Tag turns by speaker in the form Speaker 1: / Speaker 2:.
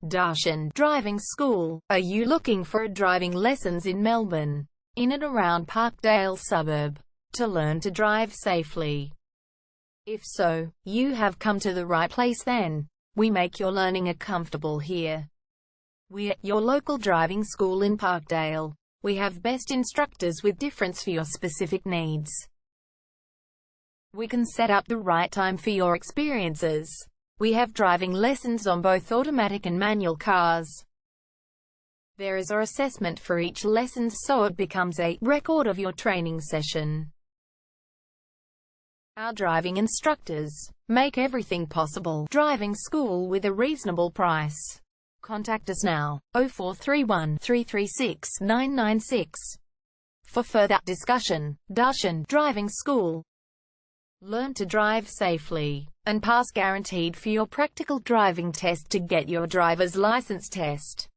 Speaker 1: Darshan Driving School. Are you looking for driving lessons in Melbourne, in and around Parkdale suburb, to learn to drive safely? If so, you have come to the right place then. We make your learning comfortable here. We're your local driving school in Parkdale. We have best instructors with difference for your specific needs. We can set up the right time for your experiences. We have driving lessons on both automatic and manual cars. There is an assessment for each lesson, so it becomes a record of your training session. Our driving instructors make everything possible. Driving school with a reasonable price. Contact us now, 0431 336 996. For further discussion. Darshan Driving School. Learn to drive safely and pass guaranteed for your practical driving test to get your driver's license test.